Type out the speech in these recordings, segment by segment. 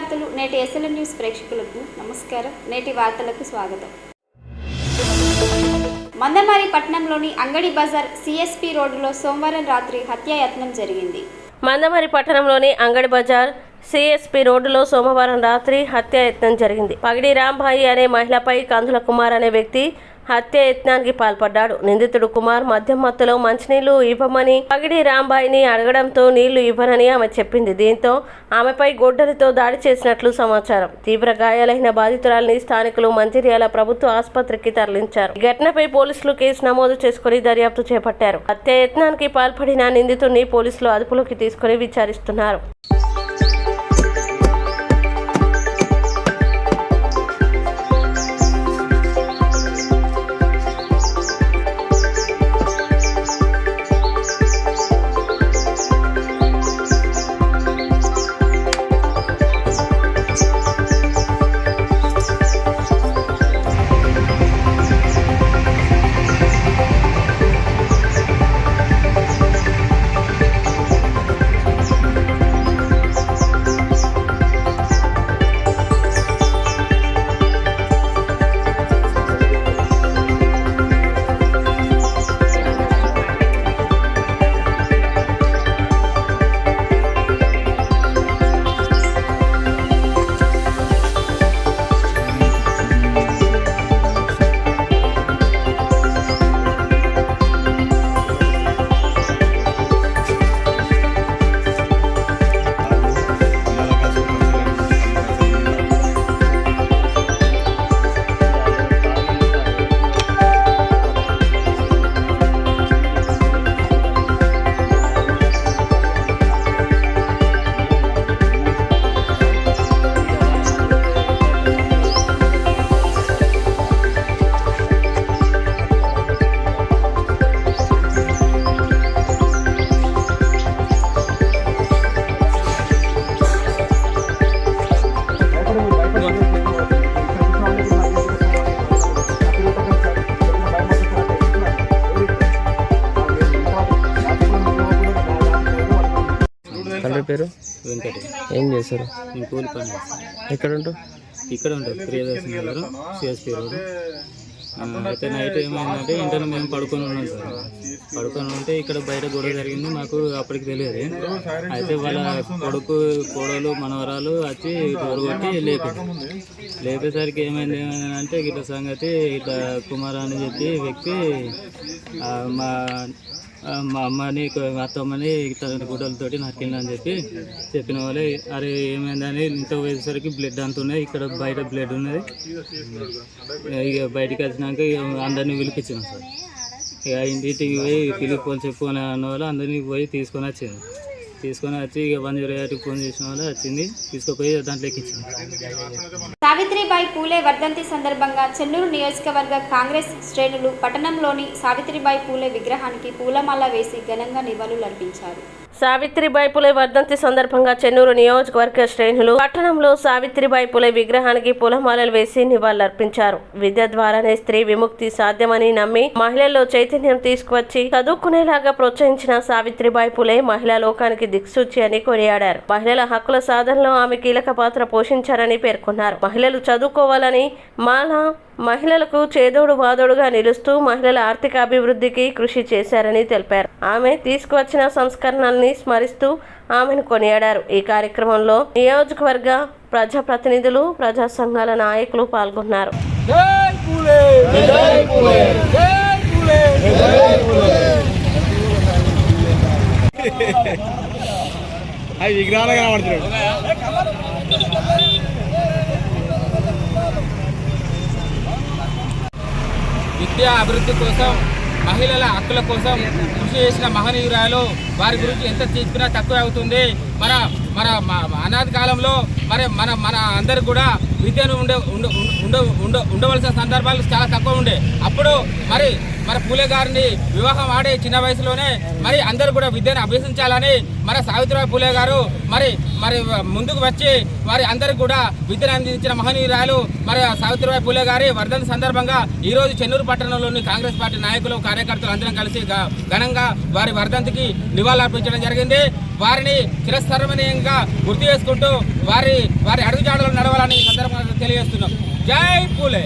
వార్తలు నేటి SLN news ప్రేక్షకులకు నమస్కారం. నేటి వార్తలకు స్వాగతం. మందమరి పట్టణంలోని అంగడి బజార్ సిఎస్పి రోడ్డులో సోమవారం రాత్రి హత్యాయత్నం జరిగింది. మందమరి పట్టణంలోని అంగడి బజార్ సిఎస్పి రోడ్డులో సోమవారం రాత్రి హత్యాయత్నం జరిగింది. పగిడి రాంబాయి అనే మహిళపై కందుల కుమార్ అనే వ్యక్తి హత్యాయత్నానికి పాల్పడ్డాడు. నిందితుడు కుమార్ మద్యం మత్తులో మంచినీళ్లు ఇవ్వమని పగిడి రాంబాయిని అడగడంతో నీళ్లు ఇవ్వనని ఆమె చెప్పింది. దీంతో ఆమెపై గొడ్డలితో దాడి చేసినట్లు సమాచారం. తీవ్ర గాయాలైన బాధితురాలిని స్థానికులు మంచిర్యాల ప్రభుత్వ ఆసుపత్రికి తరలించారు. ఈ ఘటనపై పోలీసులు కేసు నమోదు చేసుకుని దర్యాప్తు చేపట్టారు. హత్యాయత్నానికి పాల్పడిన నిందితుడిని పోలీసులు అదుపులోకి తీసుకుని విచారిస్తున్నారు. తండ్రి పేరు వెంకట. ఏం చేశారు? నేను కూలి పని ఎక్కడ ఉంటావు? ఇక్కడ ఉంటుంది ప్రియదర్శన నగర్ సిఎస్పి రోడ్. అయితే నైట్ ఏమైందంటే ఇంటర్ మేము పడుకొని ఉన్నాం సార్. పడుకొని ఉంటే ఇక్కడ బయట గొడవ జరిగింది. మాకు అప్పటికి తెలియదు. అయితే వాళ్ళ కొడుకు కోడలు మనవరాలు వచ్చి డోర్ కొట్టి లేపేసరికి ఏమైంది అంటే ఇట్లా సంగతి ఇట్లా కుమార్ అని చెప్పి వ్యక్తి మా అమ్మని అత్తమ్మని తన గుడ్డలతోటి నరికిందని చెప్పి చెప్పిన వాళ్ళే. అరే ఏమైందని ఇంత పోయేసరికి బ్లడ్ అంతున్నాయి, ఇక్కడ బయట బ్లడ్ ఉన్నది. ఇక బయటికి వచ్చినాక అందరినీ పిలిపించినాం సార్. ఇక ఇంటికి పోయి పిలిపోని చెప్పుకొని అన్న వాళ్ళు అందరినీ పోయి తీసుకొని వచ్చి ఇక 108కి ఫోన్ చేసిన వాళ్ళు వచ్చింది, తీసుకుపోయి దాంట్లో ఎక్కించింది. సావిత్రిబాయి పూలే వర్ధంతి సందర్భంగా చెన్నూరు నియోజకవర్గ కాంగ్రెస్ శ్రేణులు పట్టణంలోని సావిత్రిబాయి పూలే విగ్రహానికి పూలమాల వేసి ఘనంగా నివాళులర్పించారు. సావిత్రిబాయి పూలే వర్ధంతి సందర్భంగా చెన్నూరు నియోజకవర్గ శ్రేణులు పట్టణంలో సావిత్రిబాయి పూలే విగ్రహానికి పూలమాలలు వేసి నివాళులర్పించారు. విద్య ద్వారానే స్త్రీ విముక్తి సాధ్యమని నమ్మి మహిళల్లో చైతన్యం తీసుకువచ్చి చదువుకునేలాగా ప్రోత్సహించిన సావిత్రిబాయి పూలే మహిళా లోకానికి దిక్సూచి అని కొనియాడారు. మహిళల హక్కుల సాధనలో ఆమె కీలక పాత్ర పోషించారని పేర్కొన్నారు. మహిళలు చదువుకోవాలని మహిళలకు చేదోడు వాదోడుగా నిలుస్తూ మహిళల ఆర్థిక అభివృద్ధికి కృషి చేశారని తెలిపారు. ఆమె తీసుకువచ్చిన సంస్కరణల్ని స్మరిస్తూ ఆమెను కొనియాడారు. ఈ కార్యక్రమంలో నియోజకవర్గ ప్రజాప్రతినిధులు, ప్రజా సంఘాల నాయకులు పాల్గొన్నారు. విద్యా అభివృద్ధి కోసం, మహిళల హక్కుల కోసం కృషి చేసిన మహనీయురాలు. వారి గురించి ఎంత చెప్పినా తక్కువ అవుతుంది. మన మన అనాది కాలంలో మన అందరికి కూడా విద్యను ఉండవలసిన సందర్భాలు చాలా తక్కువ ఉండే. అప్పుడు మన పూలే గారిని వివాహం ఆడే చిన్న వయసులోనే అందరూ కూడా విద్యను అభ్యసించాలని మన సావిత్రిబాయి పూలే గారు ముందుకు వచ్చి అందరికి కూడా విద్యను అందించిన మహనీయురాలు. మరి సావిత్రిబాయి పూలే గారి వర్ధంతి సందర్భంగా ఈరోజు చెన్నూరు పట్టణంలోని కాంగ్రెస్ పార్టీ నాయకులు కార్యకర్తలు అందరం కలిసి ఘనంగా వారి వర్ధంతికి నివాళులర్పించడం జరిగింది. వారిని చిరస్మరణీయంగా గుర్తు చేసుకుంటూ వారి అడుగుజాడలు నడవాలని సందర్భంగా తెలియజేస్తున్నాం. జై పూలే.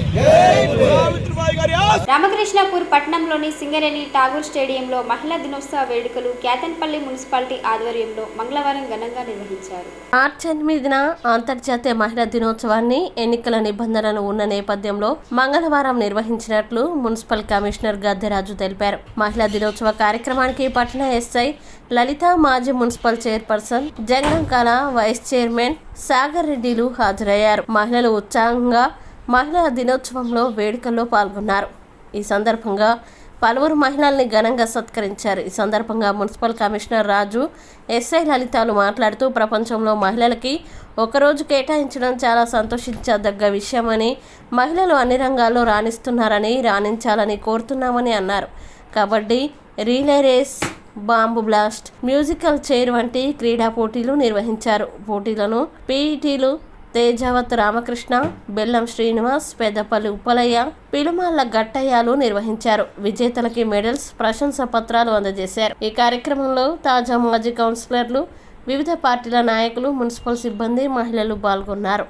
రామకృష్ణపూర్ పట్టణంలోని సింగరేణి ఠాగూర్ స్టేడియంలో మహిళా దినోత్సవ వేడుకలు కేతన్పల్లి మున్సిపాలిటీ ఆధ్వర్యంలో మంగళవారం ఘనంగా నిర్వహించారు. మార్చి 8న అంతర్జాతీయ మహిళా దినోత్సవాన్ని ఎన్నికల నిబంధనలు ఉన్న నేపథ్యంలో మంగళవారం నిర్వహించినట్లు మున్సిపల్ కమిషనర్ గద్దెరాజు తెలిపారు. మహిళా దినోత్సవ కార్యక్రమానికి పట్టణ ఎస్ఐ లలిత, మాజీ municipal chairperson Jangamkala, vice chairman Sagar రెడ్డిలు హాజరయ్యారు. మహిళలు ఉత్సాహంగా మహిళా దినోత్సవంలో వేడుకల్లో పాల్గొన్నారు. ఈ సందర్భంగా పలువురు మహిళల్ని ఘనంగా సత్కరించారు. ఈ సందర్భంగా మున్సిపల్ కమిషనర్ రాజు, ఎస్ఐ లలితాలు మాట్లాడుతూ ప్రపంచంలో మహిళలకి ఒకరోజు కేటాయించడం చాలా సంతోషించదగ్గ విషయమని, మహిళలు అన్ని రంగాల్లో రాణిస్తున్నారని, రాణించాలని కోరుతున్నామని అన్నారు. Kabaddi, relay race, bomb blast, musical chair వంటి క్రీడా పోటీలు నిర్వహించారు. పోటీలను పీఈటీలు తేజావత్ రామకృష్ణ, బెల్లం శ్రీనివాస్, పెద్దపల్లి ఉప్పలయ్య, పిలుమాళ్ల గట్టయ్యాలు నిర్వహించారు. విజేతలకి మెడల్స్, ప్రశంసా పత్రాలు అందజేశారు. ఈ కార్యక్రమంలో తాజా మాజీ కౌన్సిలర్లు, వివిధ పార్టీల నాయకులు, మున్సిపల్ సిబ్బంది, మహిళలు పాల్గొన్నారు.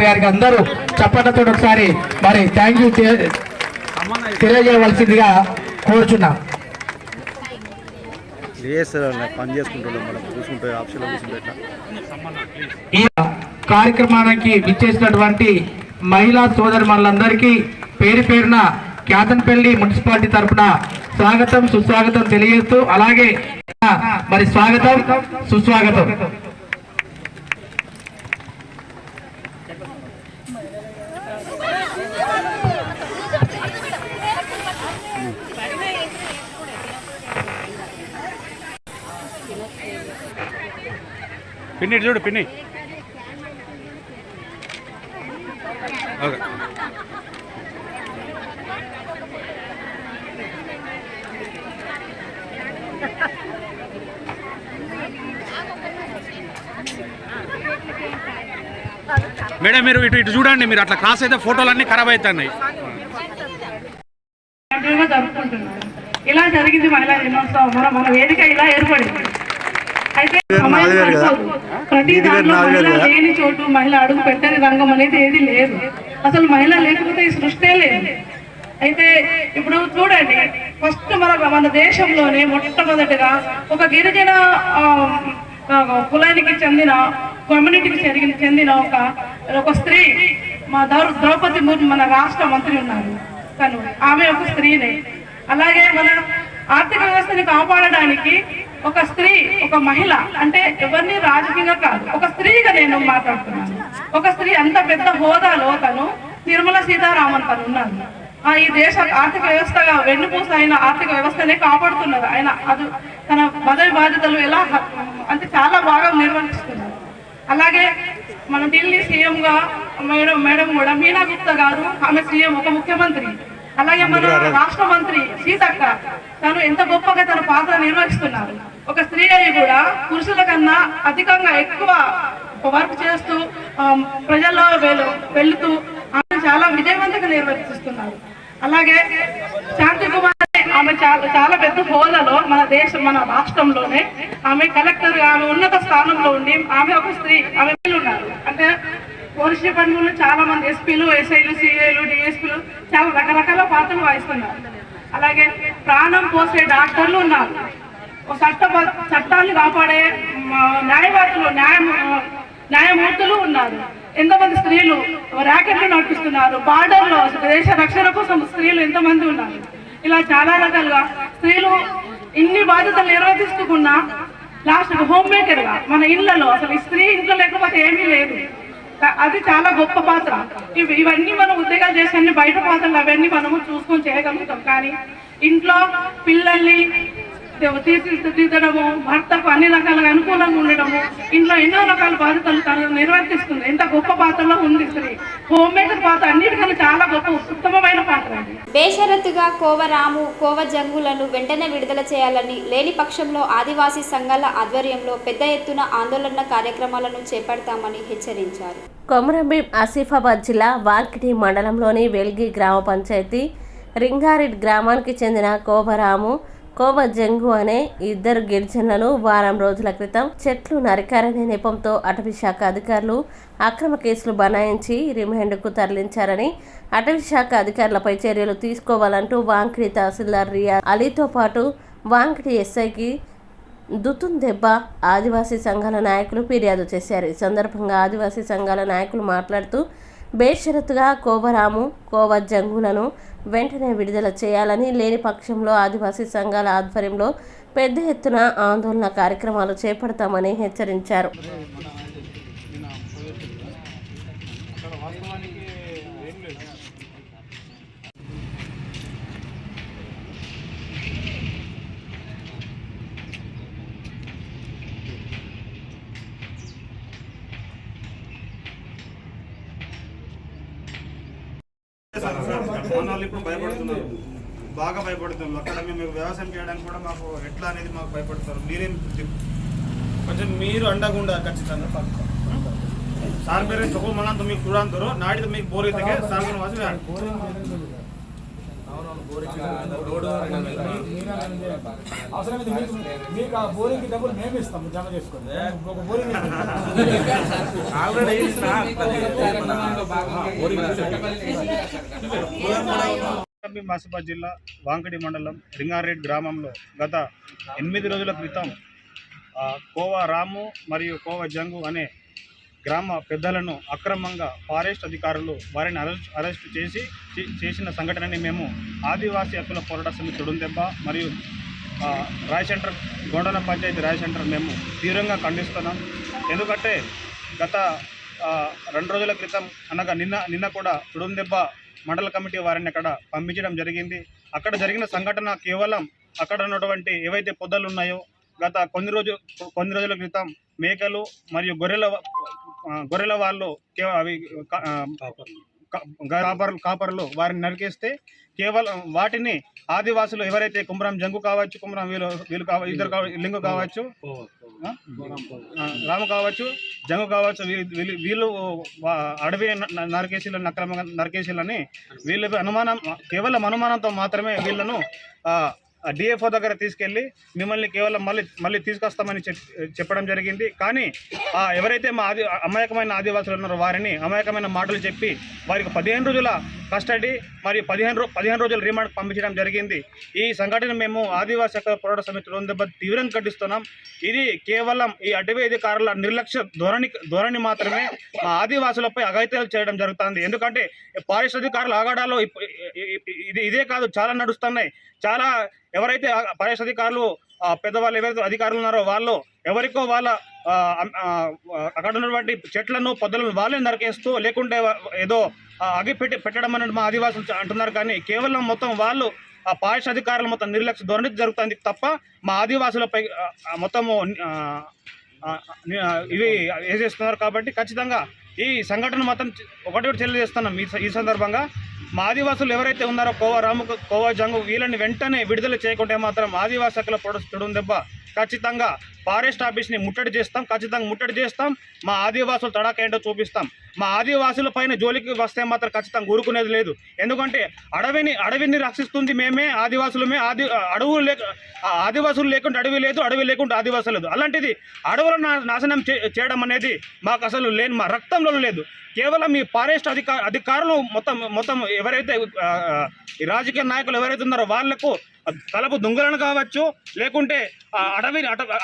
కేసీఆర్ గారికి అందరూ చప్పట్లతో ఒకసారి మరి థ్యాంక్ యూ తెలియజేయవలసిందిగా కోరుచున్నాం. ఈ కార్యక్రమానికి విచ్చేసినటువంటి మహిళా సోదరులందరికీ పేరు పేరున క్యాతన్పల్లి మున్సిపాలిటీ తరఫున స్వాగతం సుస్వాగతం తెలియజేస్తూ అలాగే మరి స్వాగతం సుస్వాగతం. పిన్ని చూడు పిన్ని. ఓకే. మేడం మీరు ఇటు ఇటు చూడండి, మీరు అట్లా క్రాస్ అయితే ఫోటోలన్నీ ఖరాబ్ అవుతున్నాయి. ఇలా జరిగింది మహిళా దినోత్సవం. మన వేదిక ఇలా ఏర్పడింది. అయితే ప్రతి దాంట్లో మహిళ లేని చోటు మహిళ అడుగు పెట్టని రంగం అనేది ఏది లేదు. అసలు మహిళ లేకపోతే ఈ సృష్టే లేదు. అయితే ఇప్పుడు చూడండి, ఫస్ట్ మన దేశంలోనే మొట్టమొదటిగా ఒక గిరిజన కులానికి చెందిన కమ్యూనిటీకి చెందిన ఒక స్త్రీ మా ద్రౌపది ముర్ము మన రాష్ట్ర మంత్రి ఉన్నారు. తను ఆమె ఒక స్త్రీనే. అలాగే మన ఆర్థిక వ్యవస్థని కాపాడడానికి ఒక స్త్రీ, ఒక మహిళ, అంటే ఎవరిని రాజకీయంగా కాదు, ఒక స్త్రీగా నేను మాట్లాడుతున్నాను. ఒక స్త్రీ అంత పెద్ద హోదాలో తను నిర్మలా సీతారామన్ తను ఉన్నారు. ఈ దేశ ఆర్థిక వ్యవస్థగా వెన్నుపూస అయిన ఆర్థిక వ్యవస్థనే కాపాడుతున్నారు. ఆయన అది తన పదవి బాధ్యతలు ఎలా అంటే చాలా బాగా నిర్వహిస్తున్నారు. అలాగే మన ఢిల్లీ సీఎంగా మేడం కూడా మీనా గుప్తా గారు, ఆమె సీఎం, ఒక ముఖ్యమంత్రి. అలాగే మన రాష్ట్ర మంత్రి సీతక్క, తను ఎంత గొప్పగా తన పాత్ర నిర్వహిస్తున్నారు. ఒక స్త్రీ అయి కూడా పురుషుల కన్నా అధికంగా ఎక్కువ వర్క్ చేస్తూ ప్రజల్లో వెళుతూ ఆమె చాలా విజయవంతంగా నిర్వర్తిస్తున్నారు. అలాగే శాంతి కుమార్, ఆమె చాలా పెద్ద హోదాలో మన రాష్ట్రంలోనే ఆమె కలెక్టర్ గా, ఆమె ఉన్నత స్థానంలో ఉండి ఆమె ఒక స్త్రీ, ఆమె ఉన్నారు. అంటే పోలీస్ డిపార్ట్మెంట్ చాలా మంది ఎస్పీలు, ఎస్ఐలు, సిఐలు, డిఎస్పీలు చాలా రకరకాల పాత్రలు వహిస్తున్నారు. అలాగే ప్రాణం పోసే డాక్టర్లు ఉన్నారు. చట్టాన్ని కాపాడే న్యాయవాదులు, న్యాయమూర్తులు ఉన్నారు. ఎంతమంది స్త్రీలు ర్యాకెట్లు నడిపిస్తున్నారు. బార్డర్లో దేశ రక్షణ కోసం స్త్రీలు ఎంతమంది ఉన్నారు. ఇలా చాలా రకాలుగా స్త్రీలు ఇన్ని బాధ్యతలు నిర్వర్తిస్తున్నా లాస్ట్ హోమ్ మేకర్ గా మన ఇళ్లలో, అసలు ఈ స్త్రీ ఇంట్లో లేకపోతే ఏమీ లేదు. అది చాలా గొప్ప పాత్ర. ఇవన్నీ మనం ఉద్యోగాలు చేసే బయట పాత్రలు అవన్నీ మనము చూసుకొని చేయగలుగుతాం. కానీ ఇంట్లో పిల్లల్ని తీర్చిదిద్దడము, భర్తకు అన్ని రకాలుగా అనుకూలంగా ఉండడము, ఇంట్లో ఎన్నో రకాల బాధ్యతలు తను నిర్వర్తిస్తుంది. ఎంత గొప్ప పాత్రలో ఉంది స్త్రీ. హోమ్ మేకర్ పాత్ర అన్నిటికన్నా చాలా గొప్ప ఉత్తమమైన పాత్ర. బేషరతుగా కోవరాము, కోవ జంగులను వెంటనే విడుదల చేయాలని, లేని పక్షంలో ఆదివాసీ సంఘాల ఆధ్వర్యంలో పెద్ద ఎత్తున ఆందోళన కార్యక్రమాలను చేపడతామని హెచ్చరించారు. కొమరంభీం ఆసిఫాబాద్ జిల్లా వార్కిటి మండలంలోని వెల్గి గ్రామ పంచాయతీ రింగారెడ్ గ్రామానికి చెందిన కోవరాము, కోవ జంగు అనే ఇద్దరు గిరిజనులను వారం రోజుల క్రితం చెట్లు నరికారనే నెపంతో అటవీశాఖ అధికారులు అక్రమ కేసులు బనాయించి రిమాండ్కు తరలించారని, అటవీశాఖ అధికారులపై చర్యలు తీసుకోవాలంటూ వాంకిడి తహసీల్దార్ రియా అలీతో పాటు వాంకిడి ఎస్ఐకి దుతున్ దెబ్బ ఆదివాసీ సంఘాల నాయకులు ఫిర్యాదు చేశారు. ఈ సందర్భంగా ఆదివాసీ సంఘాల నాయకులు మాట్లాడుతూ బేషరతుగా కోవరాము, కోవ జంగులను వెంటనే విడుదల చేయాలని, లేని పక్షంలో ఆదివాసీ సంఘాల ఆధ్వర్యంలో పెద్ద ఎత్తున ఆందోళన కార్యక్రమాలు చేపడతామని హెచ్చరించారు. మన వాళ్ళు ఇప్పుడు భయపడుతున్నారు, బాగా భయపడుతున్నారు. అక్కడ మేము వ్యవసాయం చేయడానికి కూడా మాకు ఎట్లా అనేది మాకు భయపడుతున్నారు. మీరేం కొంచెం మీరు అండగుండా ఖచ్చితంగా సార్ పేరు చొక్క మనంత మీకు కూడా అంటారు నాడితో మీకు బోర్ అయితే సార్ అవసరమైతే మీకు ఆ బోరింగ్ డబ్బులు మేము ఇస్తాము, జమ చేసుకోండి. ఒక బోరింగ్ మాసిబాద్ జిల్లా వాంకడి మండలం రింగారెడ్డి గ్రామంలో గత 8 రోజుల క్రితం కోవా రాము మరియు కోవా జంగు అనే గ్రామ పెద్దలను అక్రమంగా ఫారెస్ట్ అధికారులు వారిని అరెస్ట్ చేసిన సంఘటనని మేము ఆదివాసీ హక్కుల పోరాట సమితి తుడుందెబ్బ మరియు రాయ్ సెంటర్ గొండన పంచాయతీ రాయ్ సెంటర్ మేము తీవ్రంగా ఖండిస్తున్నాం. ఎందుకంటే గత 2 రోజుల క్రితం అనగా నిన్న కూడా తుడుందెబ్బ మండల కమిటీ వారిని అక్కడ పంపించడం జరిగింది. అక్కడ జరిగిన సంఘటన కేవలం అక్కడ ఉన్నటువంటి ఏవైతే పొదలు ఉన్నాయో గత కొన్ని రోజుల క్రితం మేకలు మరియు గొర్రెల వాళ్ళు అవి కాపర్లు వారిని నరికేస్తే కేవలం వాటిని ఆదివాసులు ఎవరైతే కుమరం జంగు కావచ్చు, కుమరం లింగు కావచ్చు, రాము కావచ్చు, జంగు కావచ్చు, వీళ్ళు అడవి నరకేశీలను అక్రమంగా నరకేశీలని వీళ్ళు కేవలం అనుమానంతో మాత్రమే వీళ్ళను డిఎఫ్ఓ దగ్గర తీసుకెళ్ళి మిమ్మల్ని కేవలం మళ్ళీ తీసుకొస్తామని చెప్పడం జరిగింది. కానీ ఎవరైతే మా అమాయకమైన ఆదివాసులు ఉన్నారో వారిని అమాయకమైన మాటలు చెప్పి వారికి 15 రోజుల కస్టడీ మరియు 15 రోజుల రిమాండ్ పంపించడం జరిగింది. ఈ సంఘటన మేము ఆదివాసీ హక్కుల పోరాట సమితి తుడుందెబ్బ తీవ్రంగా ఖండిస్తున్నాం. ఇది కేవలం ఈ అటవీ అధికారుల నిర్లక్ష్య ధోరణి మాత్రమే మా ఆదివాసులపై అఘాయిత్యాలు చేయడం జరుగుతుంది. ఎందుకంటే ఫారెస్ట్ అధికారుల ఆగడాలు ఇదే కాదు, చాలా నడుస్తున్నాయి. చాలా ఎవరైతే ఫారెస్ట్ అధికారులు పెద్దవాళ్ళు ఎవరైతే అధికారులు ఉన్నారో వాళ్ళు ఎవరికో వాళ్ళ అక్కడ ఉన్నటువంటి చెట్లను పొదలను వాళ్ళే నరికేస్తూ లేకుంటే ఏదో పెట్టడం అనేది మా ఆదివాసులు అంటున్నారు. కానీ కేవలం మొత్తం వాళ్ళు ఫారెస్ట్ అధికారులు మొత్తం నిర్లక్ష్య ధోరణి జరుగుతుంది తప్ప మా ఆదివాసులపై మొత్తము ఇవి వేసేస్తున్నారు. కాబట్టి ఖచ్చితంగా ఈ సంఘటన మొత్తం ఒకటి తెలియజేస్తున్నాం. ఈ సందర్భంగా మా ఆదివాసులు ఎవరైతే ఉన్నారో కోవా రాము, కోవా జంగు వీళ్ళని వెంటనే విడుదల చేయకుంటే మాత్రం ఆదివాసీ హక్కుల పోరాట తుడుందెబ్బ ఖచ్చితంగా ఫారెస్ట్ ఆఫీస్ని ముట్టడి చేస్తాం. మా ఆదివాసులు తడాక ఏంటో చూపిస్తాం. మా ఆదివాసుల పైన జోలికి వస్తే మాత్రం ఖచ్చితంగా ఊరుకునేది లేదు. ఎందుకంటే అడవిని రక్షిస్తుంది మేమే, ఆదివాసులమే. ఆదివాసులు లేకుంటే అడవి లేదు, అడవి లేకుంటే ఆదివాసులు లేదు. అలాంటిది అడవులను నాశనం చేయడం అనేది మాకు అసలు లేని మా రక్తంలో లేదు. కేవలం ఈ ఫారెస్ట్ అధికారులు మొత్తం ఎవరైతే ఈ రాజకీయ నాయకులు ఎవరైతే ఉన్నారో వాళ్లకు తలపు దొంగలను కావచ్చు, లేకుంటే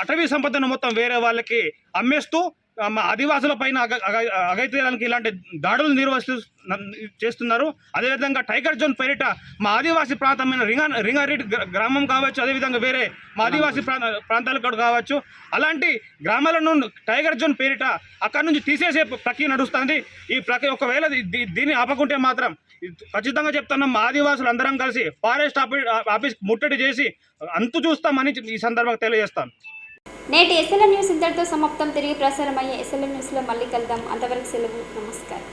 అటవీ సంపదను మొత్తం వేరే వాళ్ళకి అమ్మేస్తూ మా ఆదివాసుల పైన అఘాయిత్యాలకు ఇలాంటి దాడులు చేస్తున్నారు. అదేవిధంగా టైగర్ జోన్ పేరిట మా ఆదివాసీ ప్రాంతమైన రింగారెడ్డి గ్రామం కావచ్చు, అదేవిధంగా వేరే మా ఆదివాసీ ప్రాంతాలు కూడా కావచ్చు, అలాంటి గ్రామాలను టైగర్ జోన్ పేరిట అక్కడ నుంచి తీసేసే ప్రక్రియ నడుస్తుంది. ఈ ప్రక్రియ ఒకవేళ దీన్ని ఆపకుంటే మాత్రం ఖచ్చితంగా చెప్తున్నాం, మా ఆదివాసులు అందరం కలిసి ఫారెస్ట్ ఆఫీస్ ముట్టడి చేసి అంతు చూస్తామని ఈ సందర్భంగా తెలియజేస్తాను. నేటి ఎస్ఎల్ఎన్ న్యూస్ ఇంతటితో సమాప్తం. తిరిగి ప్రసారమయ్యే ఎస్ఎల్ఎన్ న్యూస్లో మళ్ళీ కలుద్దాం. అంతవరకు సెలవు. నమస్కారం.